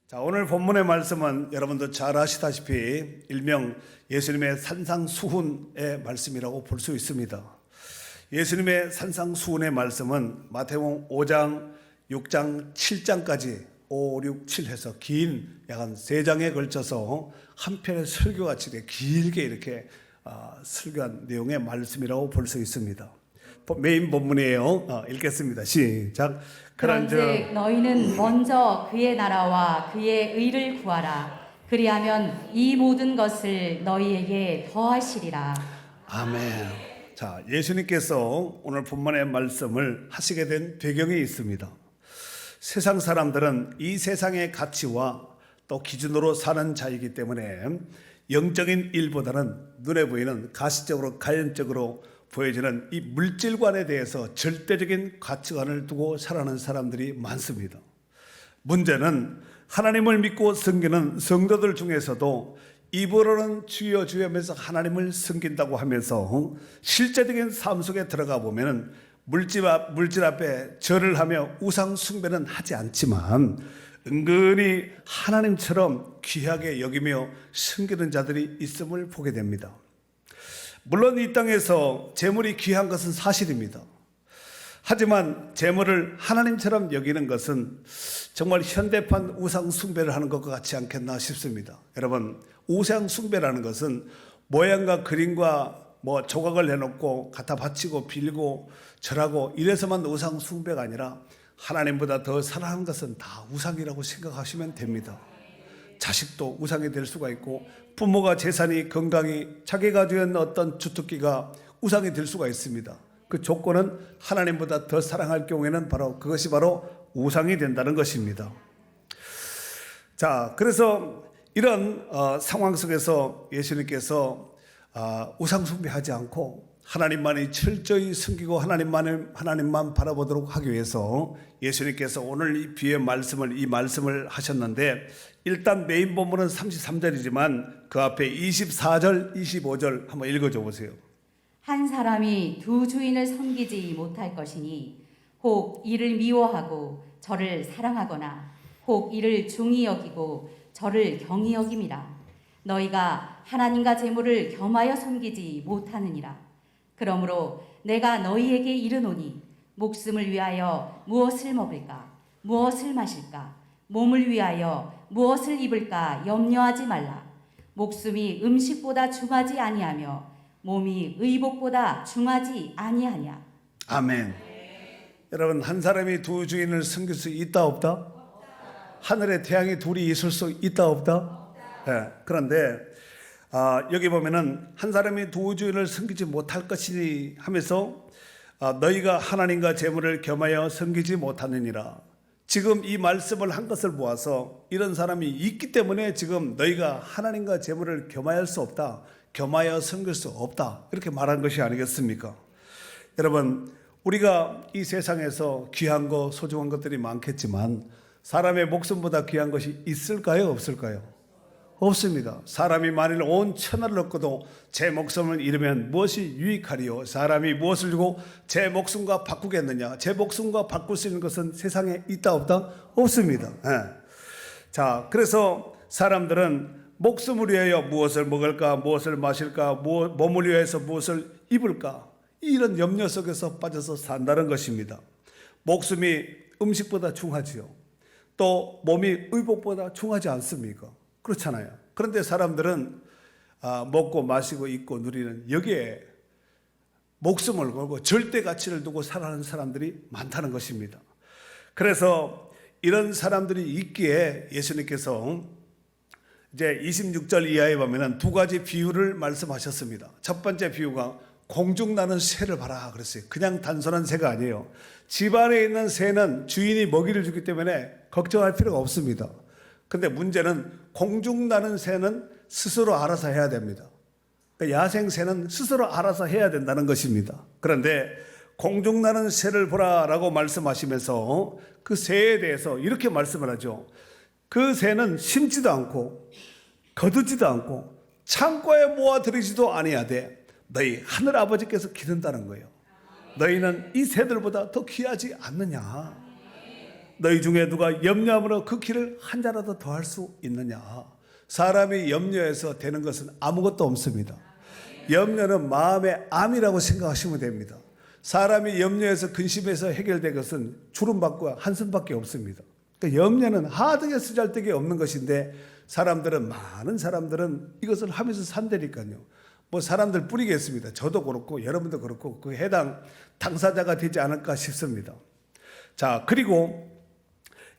자, 오늘 본문의 말씀은 여러분도 잘 아시다시피 일명 예수님의 산상수훈의 말씀이라고 볼 수 있습니다. 예수님의 산상수훈의 말씀은 마태복음 5장, 6장, 7장까지 5, 6, 7 해서 긴 약 한 3장에 걸쳐서 한 편의 설교같이 길게 이렇게 설교한 내용의 말씀이라고 볼 수 있습니다. 메인 본문이에요. 읽겠습니다. 시작. 그런즉 너희는 먼저 그의 나라와 그의 의를 구하라. 그리하면 이 모든 것을 너희에게 더하시리라. 아멘. 자, 예수님께서 오늘 본문의 말씀을 하시게 된 배경이 있습니다. 세상 사람들은 이 세상의 가치와 또 기준으로 사는 자이기 때문에 영적인 일보다는 눈에 보이는 가시적으로 가연적으로 보여지는 이 물질관에 대해서 절대적인 가치관을 두고 살아가는 사람들이 많습니다. 문제는 하나님을 믿고 섬기는 성도들 중에서도 입으로는 주여 주여 하면서 하나님을 섬긴다고 하면서 실제적인 삶 속에 들어가 보면 물질 앞에 절을 하며 우상 숭배는 하지 않지만 은근히 하나님처럼 귀하게 여기며 섬기는 자들이 있음을 보게 됩니다. 물론 이 땅에서 재물이 귀한 것은 사실입니다. 하지만 재물을 하나님처럼 여기는 것은 정말 현대판 우상 숭배를 하는 것과 같지 않겠나 싶습니다. 여러분, 우상 숭배라는 것은 모양과 그림과 조각을 해놓고 갖다 바치고 빌고 절하고 이래서만 우상 숭배가 아니라 하나님보다 더 사랑하는 것은 다 우상이라고 생각하시면 됩니다. 자식도 우상이 될 수가 있고 부모가 재산이 건강이 자기가 지은 어떤 주특기가 우상이 될 수가 있습니다. 그 조건은 하나님보다 더 사랑할 경우에는 그것이 바로 우상이 된다는 것입니다. 자, 그래서 이런 상황 속에서 예수님께서 우상 숭배하지 않고 하나님만이 철저히 숨기고 하나님만 바라보도록 하기 위해서 예수님께서 오늘 이 말씀을 하셨는데, 일단 메인 본문은 33절이지만 그 앞에 24절, 25절 한번 읽어줘 보세요. 한 사람이 두 주인을 섬기지 못할 것이니 혹 이를 미워하고 저를 사랑하거나 혹 이를 중히 여기고 저를 경히 여김이라. 너희가 하나님과 재물을 겸하여 섬기지 못하느니라. 그러므로 내가 너희에게 이르노니 목숨을 위하여 무엇을 먹을까, 무엇을 마실까, 몸을 위하여 무엇을 입을까 염려하지 말라. 목숨이 음식보다 중하지 아니하며 몸이 의복보다 중하지 아니하냐. 아멘. 여러분, 한 사람이 두 주인을 섬길 수 있다 없다? 하늘에 태양이 둘이 있을 수 있다 없다? 네. 그런데 여기 보면은 한 사람이 두 주인을 섬기지 못할 것이니 하면서 너희가 하나님과 재물을 겸하여 섬기지 못하느니라. 지금 이 말씀을 한 것을 모아서 이런 사람이 있기 때문에 지금 너희가 하나님과 재물을 겸하여 수 없다, 겸하여 섬길 수 없다, 이렇게 말한 것이 아니겠습니까? 여러분, 우리가 이 세상에서 귀한 거, 소중한 것들이 많겠지만 사람의 목숨보다 귀한 것이 있을까요, 없을까요? 없습니다. 사람이 만일 온 천하를 얻고도 제 목숨을 잃으면 무엇이 유익하리요? 사람이 무엇을 주고 제 목숨과 바꾸겠느냐? 제 목숨과 바꿀 수 있는 것은 세상에 있다 없다? 없습니다. 자, 그래서 사람들은 목숨을 위하여 무엇을 먹을까, 무엇을 마실까, 몸을 위해서 무엇을 입을까, 이런 염려 속에서 빠져서 산다는 것입니다. 목숨이 음식보다 중하지요. 또 몸이 의복보다 중하지 않습니까? 그렇잖아요. 그런데 사람들은 먹고 마시고 입고 누리는 여기에 목숨을 걸고 절대 가치를 두고 살아가는 사람들이 많다는 것입니다. 그래서 이런 사람들이 있기에 예수님께서 이제 26절 이하에 보면은 두 가지 비유를 말씀하셨습니다. 첫 번째 비유가 공중 나는 새를 봐라 그랬어요. 그냥 단순한 새가 아니에요. 집안에 있는 새는 주인이 먹이를 주기 때문에 걱정할 필요가 없습니다. 근데 문제는 공중 나는 새는 스스로 알아서 해야 됩니다. 그러니까 야생 새는 스스로 알아서 해야 된다는 것입니다. 그런데 공중 나는 새를 보라라고 말씀하시면서 그 새에 대해서 이렇게 말씀을 하죠. 그 새는 심지도 않고 거두지도 않고 창고에 모아들이지도 아니하되 너희 하늘 아버지께서 기른다는 거예요. 너희는 이 새들보다 더 귀하지 않느냐. 너희 중에 누가 염려함으로 그 길을 한 자라도 더 할 수 있느냐. 사람이 염려해서 되는 것은 아무것도 없습니다. 염려는 마음의 암이라고 생각하시면 됩니다. 사람이 염려해서 근심해서 해결된 것은 주름받고 한숨밖에 없습니다. 그러니까 염려는 하등에 쓰잘데기 없는 것인데 많은 사람들은 이것을 하면서 산다니까요. 뭐 사람들 뿌리겠습니다. 저도 그렇고 여러분도 그렇고 그 해당 당사자가 되지 않을까 싶습니다. 자, 그리고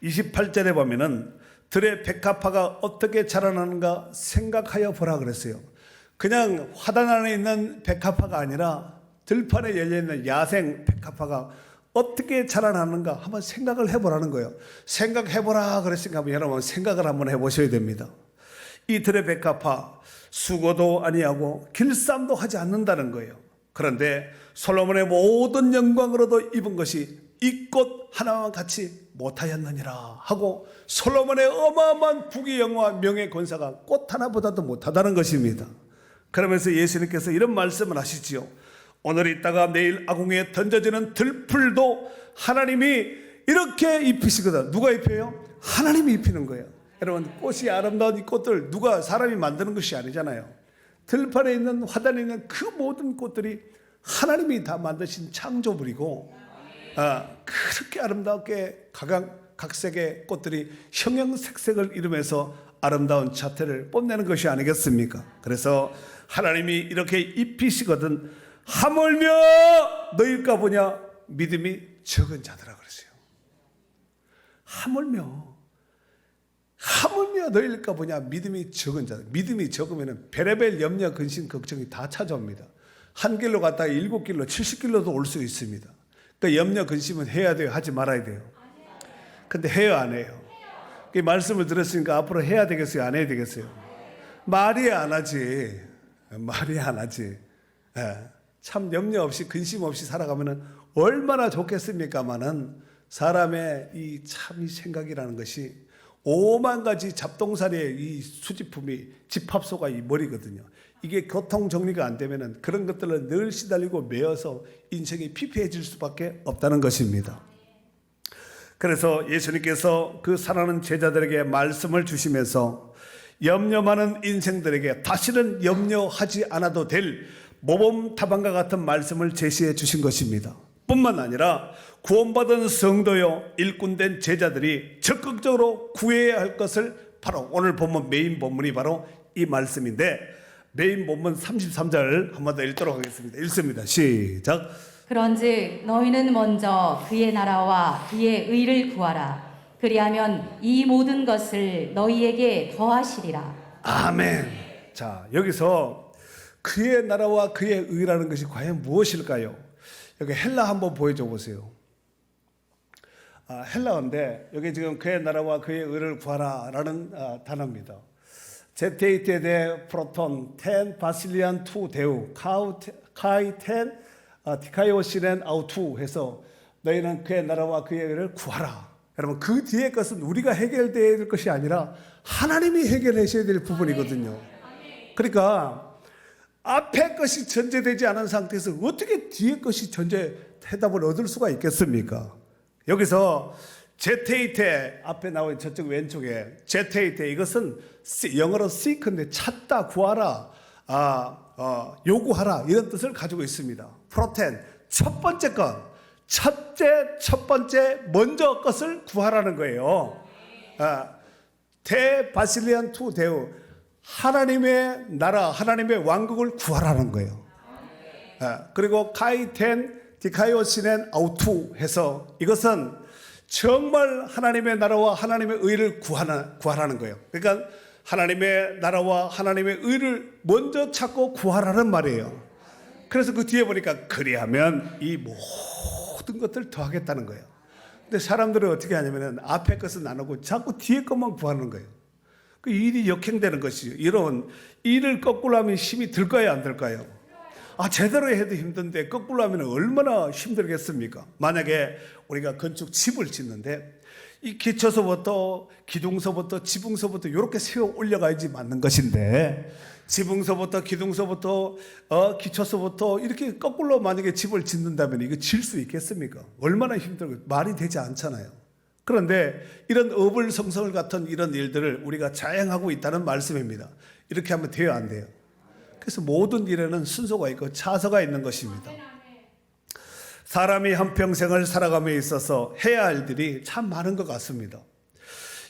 28절에 보면은 들의 백합화가 어떻게 자라나는가 생각하여 보라 그랬어요. 그냥 화단 안에 있는 백합화가 아니라 들판에 열려있는 야생 백합화가 어떻게 자라나는가 한번 생각을 해보라는 거예요. 생각해보라 그랬으니까 여러분 생각을 한번 해보셔야 됩니다. 이 들의 백합화 수고도 아니하고 길쌈도 하지 않는다는 거예요. 그런데 솔로몬의 모든 영광으로도 입은 것이 이 꽃 하나만 같이 못하였느니라 하고 솔로몬의 어마어마한 부귀 영화 명예 권사가 꽃 하나보다도 못하다는 것입니다. 그러면서 예수님께서 이런 말씀을 하시지요. 오늘 있다가 내일 아궁이에 던져지는 들풀도 하나님이 이렇게 입히시거든. 누가 입혀요? 하나님이 입히는 거예요. 여러분 꽃이 아름다운 이 꽃들 누가 사람이 만드는 것이 아니잖아요. 들판에 있는 화단에 있는 그 모든 꽃들이 하나님이 다 만드신 창조물이고 그렇게 아름답게 각색의 꽃들이 형형색색을 이루면서 아름다운 자태를 뽐내는 것이 아니겠습니까? 그래서 하나님이 이렇게 입히시거든 하물며 너희일까 보냐 믿음이 적은 자들아 그랬어요. 하물며 너희일까 보냐 믿음이 적은 자들. 믿음이 적으면 별의별 염려 근심 걱정이 다 찾아옵니다. 한 길로 갔다가 7길로 70길로도 올 수 있습니다. 그러니까 염려 근심은 해야 돼요? 하지 말아야 돼요? 근데 해요 안 해요? 그 말씀을 들었으니까 앞으로 해야 되겠어요? 안 해야 되겠어요? 말이 안 하지. 참 염려 없이 근심 없이 살아가면 얼마나 좋겠습니까마는 사람의 이 생각이라는 것이 5만 가지 잡동사리의 이 수집품이 집합소가 이 머리거든요. 이게 교통 정리가 안 되면은 그런 것들을 늘 시달리고 매여서 인생이 피폐해질 수밖에 없다는 것입니다. 그래서 예수님께서 그 사랑하는 제자들에게 말씀을 주시면서 염려 많은 인생들에게 다시는 염려하지 않아도 될 모범답안과 같은 말씀을 제시해 주신 것입니다. 뿐만 아니라 구원받은 성도요 일꾼된 제자들이 적극적으로 구해야 할 것을 바로 오늘 본문 메인 본문이 바로 이 말씀인데 메인 본문 33절 한 번 더 읽도록 하겠습니다. 읽습니다. 시작. 그런즉 너희는 먼저 그의 나라와 그의 의를 구하라. 그리하면 이 모든 것을 너희에게 더하시리라. 아멘. 자, 여기서 그의 나라와 그의 의라는 것이 과연 무엇일까요? 여기 헬라 한번 보여줘 보세요. 헬라어인데 여기 지금 그의 나라와 그의 의를 구하라라는 단어입니다. 제테이테 프로톤 텐 바실리안 투 데우 카이 텐 디카이오시렌 아우투 해서 너희는 그의 나라와 그의 의를 구하라. 여러분 그 뒤에 것은 우리가 해결되어야 될 것이 아니라 하나님이 해결하셔야 될 부분이거든요. 그러니까 앞에 것이 전제되지 않은 상태에서 어떻게 뒤에 것이 전제 해답을 얻을 수가 있겠습니까? 여기서 제테이테 앞에 나온 저쪽 왼쪽에 제테이테 이것은 영어로 seek인데 찾다 구하라 요구하라 이런 뜻을 가지고 있습니다. 프로텐 첫 번째 것 첫 번째 먼저 것을 구하라는 거예요. 테 바실리안 투 데우 하나님의 나라 하나님의 왕국을 구하라는 거예요. 그리고 카이텐 디카이오시넨 아우투 해서 이것은 정말 하나님의 나라와 하나님의 의를 구하라는 거예요. 그러니까 하나님의 나라와 하나님의 의를 먼저 찾고 구하라는 말이에요. 그래서 그 뒤에 보니까 그리하면 이 모든 것들 더하겠다는 거예요. 근데 사람들은 어떻게 하냐면 앞에 것은 안 하고 자꾸 뒤에 것만 구하는 거예요. 그 일이 역행되는 것이죠. 이런 일을 거꾸로 하면 힘이 들까요 안 들까요? 제대로 해도 힘든데 거꾸로 하면 얼마나 힘들겠습니까? 만약에 우리가 건축 집을 짓는데 이 기초서부터 기둥서부터 지붕서부터 이렇게 세워 올려가야지 맞는 것인데 지붕서부터 기둥서부터 기초서부터 이렇게 거꾸로 만약에 집을 짓는다면 이거 질 수 있겠습니까? 얼마나 힘들고 말이 되지 않잖아요. 그런데 이런 어불성성을 같은 이런 일들을 우리가 자행하고 있다는 말씀입니다. 이렇게 하면 돼요, 안 돼요? 그래서 모든 일에는 순서가 있고 차서가 있는 것입니다. 사람이 한평생을 살아감에 있어서 해야 할 일이 참 많은 것 같습니다.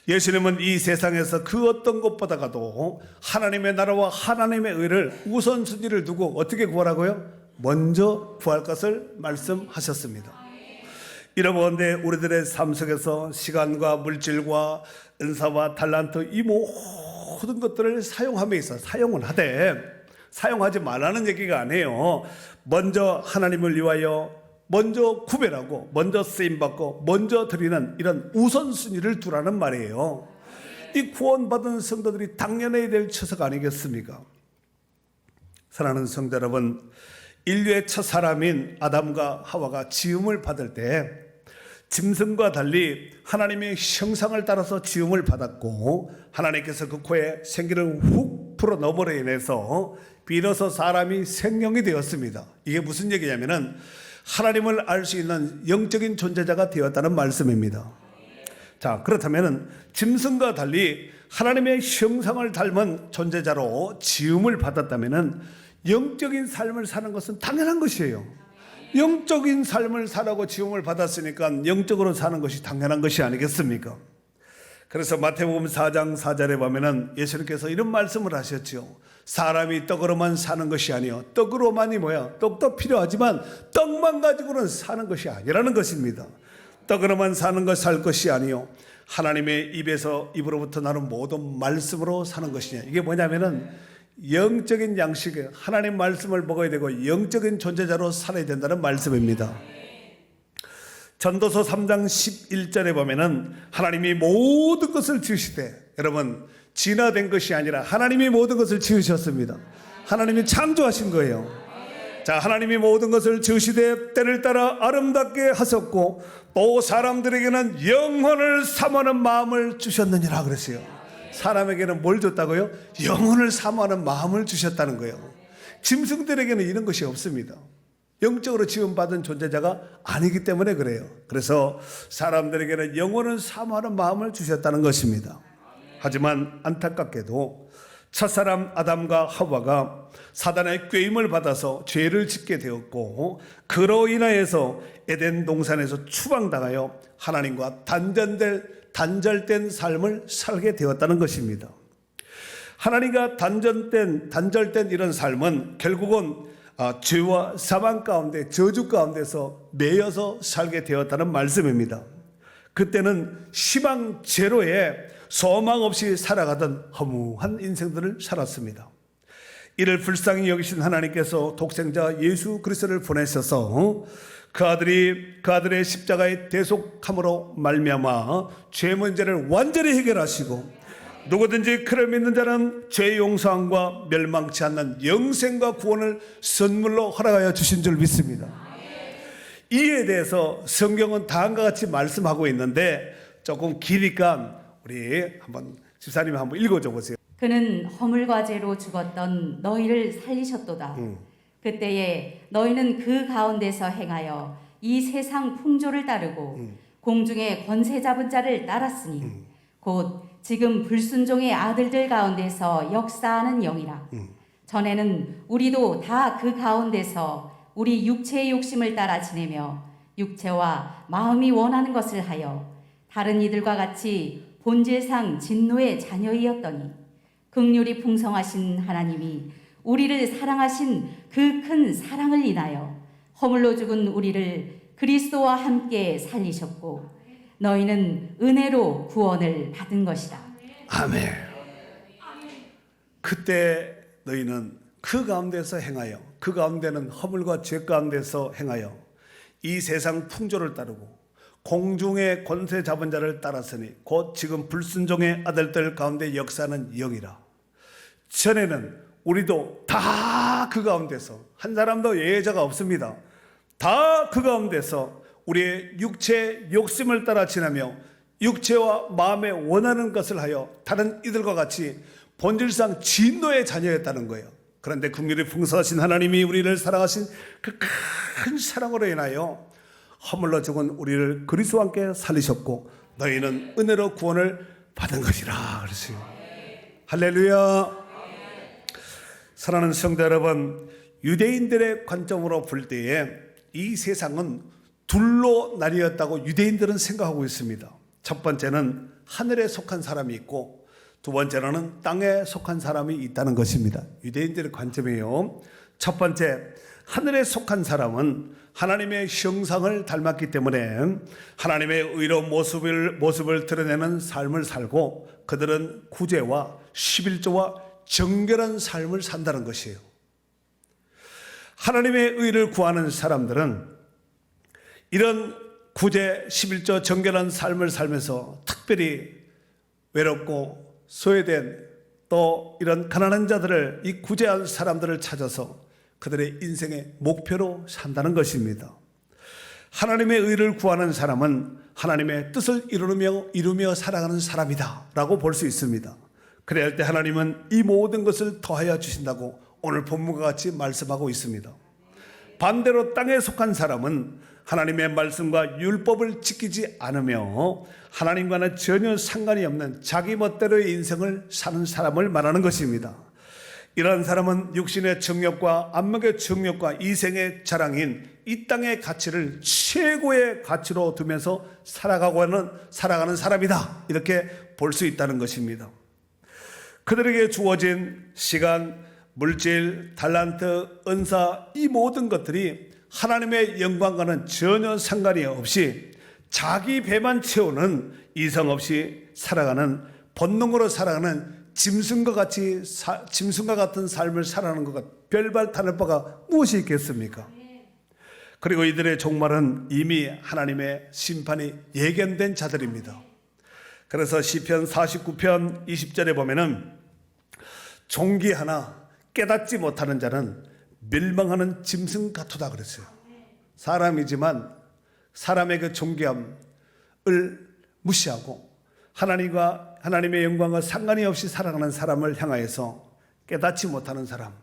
예수님은 이 세상에서 그 어떤 것보다가도 하나님의 나라와 하나님의 의를 우선순위를 두고 어떻게 구하라고요? 먼저 구할 것을 말씀하셨습니다. 이러므로 우리들의 삶 속에서 시간과 물질과 은사와 달란트 이 모든 것들을 사용함에 있어 사용은 하되 사용하지 말라는 얘기가 아니에요. 먼저 하나님을 위하여 먼저 구별하고 먼저 쓰임받고 먼저 드리는 이런 우선순위를 두라는 말이에요. 이 구원받은 성도들이 당연해야 될 처석 아니겠습니까? 사랑하는 성도 여러분, 인류의 첫 사람인 아담과 하와가 지음을 받을 때 짐승과 달리 하나님의 형상을 따라서 지음을 받았고 하나님께서 그 코에 생기를 훅 불어넣음으로 인해서 비로소 사람이 생명이 되었습니다. 이게 무슨 얘기냐면은 하나님을 알 수 있는 영적인 존재자가 되었다는 말씀입니다. 자, 그렇다면 짐승과 달리 하나님의 형상을 닮은 존재자로 지음을 받았다면 영적인 삶을 사는 것은 당연한 것이에요. 영적인 삶을 살라고 지음을 받았으니까 영적으로 사는 것이 당연한 것이 아니겠습니까? 그래서 마태복음 4장 4절에 보면은 예수님께서 이런 말씀을 하셨죠. 사람이 떡으로만 사는 것이 아니요 떡으로만이 뭐야? 떡도 필요하지만 떡만 가지고는 사는 것이 아니라는 것입니다. 떡으로만 사는 것 살 것이 아니요 하나님의 입으로부터 나는 모든 말씀으로 사는 것이냐. 이게 뭐냐면은 영적인 양식에 하나님 말씀을 먹어야 되고 영적인 존재자로 살아야 된다는 말씀입니다. 전도서 3장 11절에 보면은 하나님이 모든 것을 지으시되, 여러분 진화된 것이 아니라 하나님이 모든 것을 지으셨습니다. 하나님이 창조하신 거예요. 자, 하나님이 모든 것을 지으시되 때를 따라 아름답게 하셨고 또 사람들에게는 영혼을 사모하는 마음을 주셨느니라 그랬어요. 사람에게는 뭘 줬다고요? 영혼을 사모하는 마음을 주셨다는 거예요. 짐승들에게는 이런 것이 없습니다. 영적으로 지음받은 존재자가 아니기 때문에 그래요. 그래서 사람들에게는 영혼을 사모하는 마음을 주셨다는 것입니다. 하지만 안타깝게도 첫사람 아담과 하와가 사단의 꾀임을 받아서 죄를 짓게 되었고 그로 인하여서 에덴 동산에서 추방당하여 하나님과 단절된 삶을 살게 되었다는 것입니다. 하나님과 단절된 이런 삶은 결국은 죄와 사망 가운데 저주 가운데서 매여서 살게 되었다는 말씀입니다. 그때는 희망 제로에 소망 없이 살아가던 허무한 인생들을 살았습니다. 이를 불쌍히 여기신 하나님께서 독생자 예수 그리스도를 보내셔서 그 아들의 십자가의 대속함으로 말미암아 죄 문제를 완전히 해결하시고 누구든지 그를 믿는 자는 죄 용서함과 멸망치 않는 영생과 구원을 선물로 허락하여 주신 줄 믿습니다. 이에 대해서 성경은 다음과 같이 말씀하고 있는데 조금 기니까 우리 한번 집사님이 한번 읽어줘 보세요. 그는 허물과 죄로 죽었던 너희를 살리셨도다. 그때에 너희는 그 가운데서 행하여 이 세상 풍조를 따르고 공중의 권세 잡은 자를 따랐으니 곧 지금 불순종의 아들들 가운데서 역사하는 영이라. 전에는 우리도 다 그 가운데서 우리 육체의 욕심을 따라 지내며 육체와 마음이 원하는 것을 하여 다른 이들과 같이 본질상 진노의 자녀이었더니 긍휼이 풍성하신 하나님이 우리를 사랑하신 그 큰 사랑을 인하여 허물로 죽은 우리를 그리스도와 함께 살리셨고 너희는 은혜로 구원을 받은 것이다. 아멘. 그때 너희는 그 가운데서 행하여 그 가운데는 허물과 죄 가운데서 행하여 이 세상 풍조를 따르고 공중의 권세 잡은 자를 따랐으니 곧 지금 불순종의 아들들 가운데 역사하는 영이라. 전에는 우리도 다 그 가운데서 한 사람도 예외자가 없습니다. 다 그 가운데서 우리의 육체 욕심을 따라 지나며 육체와 마음에 원하는 것을 하여 다른 이들과 같이 본질상 진노의 자녀였다는 거예요. 그런데 긍휼이 풍성하신 하나님이 우리를 사랑하신 그 큰 사랑으로 인하여 허물로 죽은 우리를 그리스도와 함께 살리셨고 너희는 은혜로 구원을 받은 것이라 그랬어요. 할렐루야. 사랑하는 성도 여러분, 유대인들의 관점으로 볼 때에 이 세상은 둘로 나뉘었다고 유대인들은 생각하고 있습니다. 첫 번째는 하늘에 속한 사람이 있고, 두 번째로는 땅에 속한 사람이 있다는 것입니다. 유대인들의 관점이에요. 첫 번째, 하늘에 속한 사람은 하나님의 형상을 닮았기 때문에 하나님의 의로운 모습을 드러내는 삶을 살고, 그들은 구제와 11조와 정결한 삶을 산다는 것이에요. 하나님의 의를 구하는 사람들은 이런 구제 11조 정결한 삶을 살면서 특별히 외롭고 소외된, 또 이런 가난한 자들을, 이 구제한 사람들을 찾아서 그들의 인생의 목표로 산다는 것입니다. 하나님의 의를 구하는 사람은 하나님의 뜻을 이루며 살아가는 사람이다 라고 볼 수 있습니다. 그래야 할 때 하나님은 이 모든 것을 더하여 주신다고 오늘 본문과 같이 말씀하고 있습니다. 반대로 땅에 속한 사람은 하나님의 말씀과 율법을 지키지 않으며 하나님과는 전혀 상관이 없는 자기 멋대로의 인생을 사는 사람을 말하는 것입니다. 이러한 사람은 육신의 정욕과 안목의 정욕과 이생의 자랑인 이 땅의 가치를 최고의 가치로 두면서 살아가는 사람이다, 이렇게 볼 수 있다는 것입니다. 그들에게 주어진 시간, 물질, 달란트, 은사, 이 모든 것들이 하나님의 영광과는 전혀 상관이 없이 자기 배만 채우는 이성 없이 살아가는, 본능으로 살아가는 짐승과 같은 삶을 살아가는 것과 별반 다를 바가 무엇이 있겠습니까? 그리고 이들의 종말은 이미 하나님의 심판이 예견된 자들입니다. 그래서 시편 49편 20절에 보면은 존귀하나 깨닫지 못하는 자는 멸망하는 짐승 같도다 그랬어요. 사람이지만 사람의 그 존귀함을 무시하고 하나님의 영광과 상관이 없이 살아가는 사람을 향하여서 깨닫지 못하는 사람,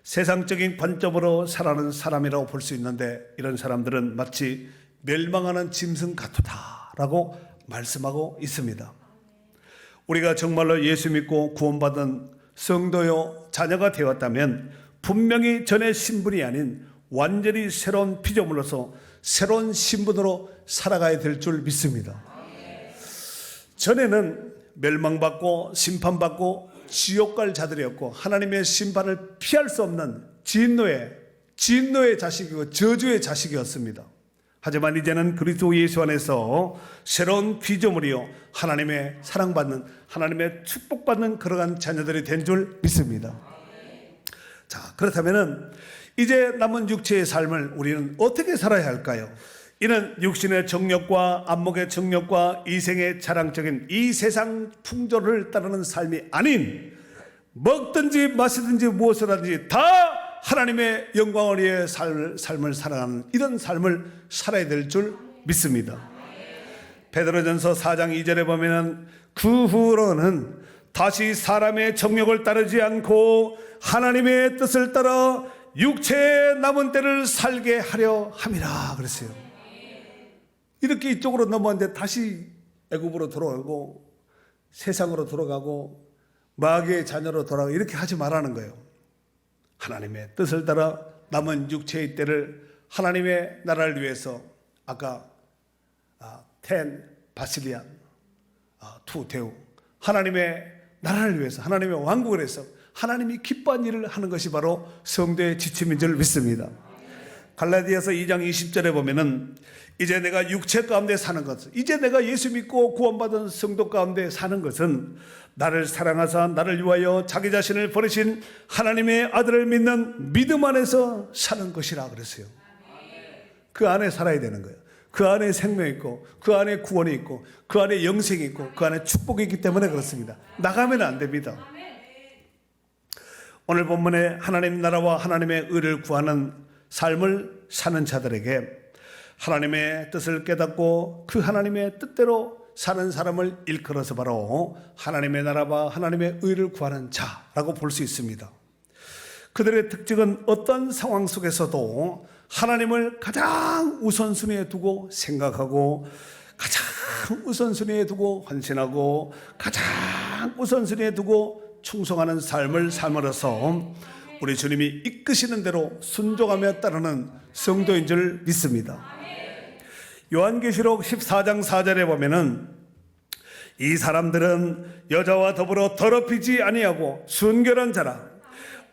세상적인 관점으로 살아가는 사람이라고 볼 수 있는데, 이런 사람들은 마치 멸망하는 짐승 같도다라고 말씀하고 있습니다. 우리가 정말로 예수 믿고 구원받은 성도요 자녀가 되었다면 분명히 전의 신분이 아닌 완전히 새로운 피조물로서 새로운 신분으로 살아가야 될 줄 믿습니다. 전에는 멸망받고 심판받고 지옥 갈 자들이었고 하나님의 심판을 피할 수 없는 진노의 자식이고 저주의 자식이었습니다. 하지만 이제는 그리스도 예수 안에서 새로운 피조물이요 하나님의 사랑받는, 하나님의 축복받는 그러한 자녀들이 된 줄 믿습니다. 자, 그렇다면 이제 남은 육체의 삶을 우리는 어떻게 살아야 할까요? 이는 육신의 정욕과 안목의 정욕과 이생의 자랑적인 이 세상 풍조를 따르는 삶이 아닌, 먹든지 마시든지 무엇을 하든지 다 하나님의 영광을 위해 삶을 살아가는 이런 삶을 살아야 될 줄 믿습니다. 베드로전서 4장 2절에 보면은 그 후로는 다시 사람의 정욕을 따르지 않고 하나님의 뜻을 따라 육체의 남은 때를 살게 하려 함이라 그랬어요. 이렇게 이쪽으로 넘어왔는데 다시 애굽으로 돌아가고 세상으로 돌아가고 마귀의 자녀로 돌아가고 이렇게 하지 말라는 거예요. 하나님의 뜻을 따라 남은 육체의 때를 하나님의 나라를 위해서, 아까 10 바실리안 2 대우, 하나님의 나라를 위해서, 하나님의 왕국을 위해서 하나님이 기뻐한 일을 하는 것이 바로 성도의 지침인 줄 믿습니다. 갈라디아서 2장 20절에 보면은 이제 내가 육체 가운데 사는 것은, 이제 내가 예수 믿고 구원받은 성도 가운데 사는 것은 나를 사랑하사 나를 위하여 자기 자신을 버리신 하나님의 아들을 믿는 믿음 안에서 사는 것이라 그랬어요. 그 안에 살아야 되는 거예요. 그 안에 생명이 있고, 그 안에 구원이 있고, 그 안에 영생이 있고, 그 안에 축복이 있기 때문에 그렇습니다. 나가면 안 됩니다. 오늘 본문에 하나님 나라와 하나님의 의를 구하는 삶을 사는 자들에게 하나님의 뜻을 깨닫고 그 하나님의 뜻대로 사는 사람을 일컬어서 바로 하나님의 나라와 하나님의 의를 구하는 자라고 볼 수 있습니다. 그들의 특징은 어떤 상황 속에서도 하나님을 가장 우선순위에 두고 생각하고 가장 우선순위에 두고 헌신하고 가장 우선순위에 두고 충성하는 삶을 삶으로써 우리 주님이 이끄시는 대로 순종하며 따르는 성도인 줄 믿습니다. 요한계시록 14장 4절에 보면은 이 사람들은 여자와 더불어 더럽히지 아니하고 순결한 자라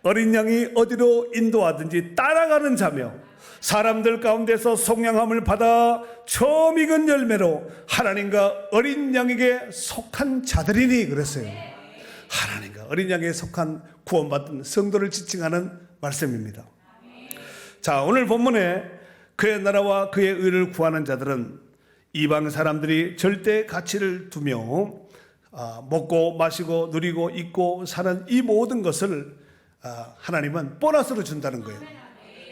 어린 양이 어디로 인도하든지 따라가는 자며 사람들 가운데서 속량함을 받아 처음 익은 열매로 하나님과 어린 양에게 속한 자들이니 그랬어요. 하나님과 어린 양에게 속한 구원받은 성도를 지칭하는 말씀입니다. 자, 오늘 본문에 그의 나라와 그의 의를 구하는 자들은 이방 사람들이 절대 가치를 두며 먹고 마시고 누리고 입고 사는 이 모든 것을 하나님은 보너스로 준다는 거예요.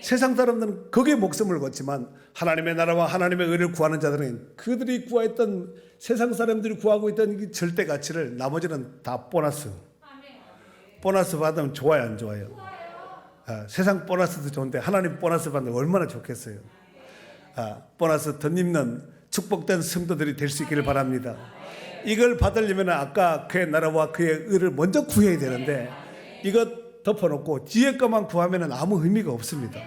세상 사람들은 거기에 목숨을 걸지만 하나님의 나라와 하나님의 의를 구하는 자들은 그들이 구했던 세상 사람들이 구하고 있던 이 절대 가치를 나머지는 다 보너스. 보너스 받으면 좋아요, 안 좋아요? 세상 보너스도 좋은데 하나님 보너스 받으면 얼마나 좋겠어요. 보너스 덧입는 축복된 성도들이 될 수 있기를 바랍니다. 이걸 받으려면 아까 그의 나라와 그의 의를 먼저 구해야 되는데 이것 덮어놓고 뒤에 것만 구하면 아무 의미가 없습니다.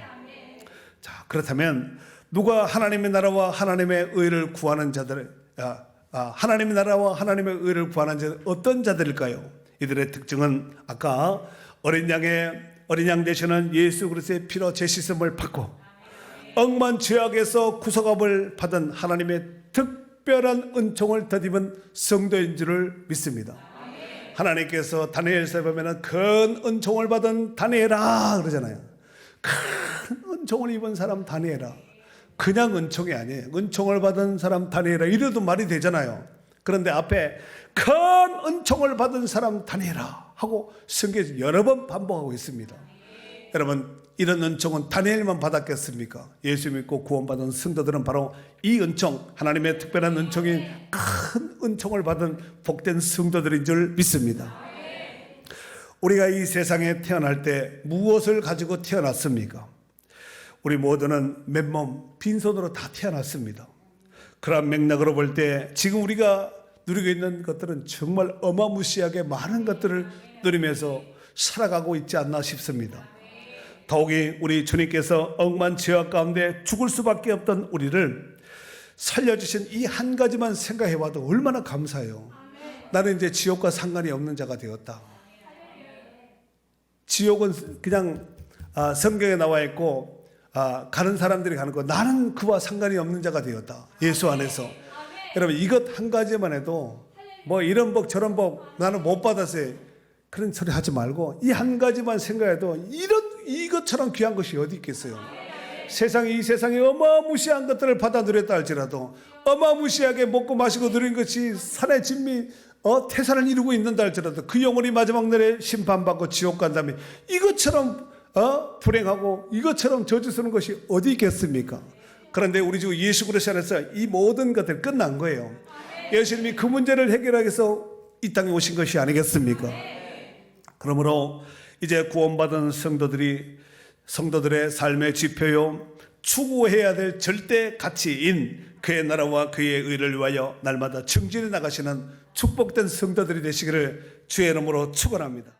자, 그렇다면 누가 하나님의 나라와 하나님의 의를 구하는 자들, 하나님의 나라와 하나님의 의를 구하는 자들 어떤 자들일까요? 이들의 특징은 아까 어린 양 되시는 예수 그리스도의 피로 제시씀을 받고 억만 죄악에서 구속함을 받은 하나님의 특별한 은총을 덧입은 성도인 줄을 믿습니다. 하나님께서 다니엘서에 보면 큰 은총을 받은 다니엘아 그러잖아요. 큰 은총을 입은 사람 다니엘아. 그냥 은총이 아니에요. 은총을 받은 사람 다니엘아 이래도 말이 되잖아요. 그런데 앞에 큰 은총을 받은 사람 다니엘아 하고 성경에서 여러 번 반복하고 있습니다. 여러분, 이런 은총은 다니엘만 받았겠습니까? 예수 믿고 구원받은 성도들은 바로 이 은총, 하나님의 특별한 은총인 큰 은총을 받은 복된 성도들인 줄 믿습니다. 우리가 이 세상에 태어날 때 무엇을 가지고 태어났습니까? 우리 모두는 맨몸 빈손으로 다 태어났습니다. 그런 맥락으로 볼 때 지금 우리가 누리고 있는 것들은 정말 어마무시하게 많은 것들을 누리면서 살아가고 있지 않나 싶습니다. 더욱이 우리 주님께서 억만 죄악 가운데 죽을 수밖에 없던 우리를 살려주신 이 한 가지만 생각해봐도 얼마나 감사해요. 나는 이제 지옥과 상관이 없는 자가 되었다. 지옥은 그냥 성경에 나와 있고 가는 사람들이 가는 거, 나는 그와 상관이 없는 자가 되었다. 예수 안에서. 여러분, 이것 한 가지만 해도 뭐 이런 복 저런 복 나는 못 받았어요, 그런 소리 하지 말고 이 한 가지만 생각해도 이것처럼 귀한 것이 어디 있겠어요. 이 세상에 어마무시한 것들을 받아 누렸다 할지라도, 어마무시하게 먹고 마시고 누린 것이 산의 진미 태산을 이루고 있는다 할지라도 그 영혼이 마지막 날에 심판받고 지옥 간다면 이것처럼 불행하고 이것처럼 저주 쓰는 것이 어디 있겠습니까? 그런데 우리 주 예수 그리스도 안에서 이 모든 것들 끝난 거예요. 예수님이 그 문제를 해결하기 위해서 이 땅에 오신 것이 아니겠습니까? 그러므로 이제 구원받은 성도들의 삶의 지표요, 추구해야 될 절대 가치인 그의 나라와 그의 의를 위하여 날마다 증진해 나가시는 축복된 성도들이 되시기를 주의 이름으로 축원합니다.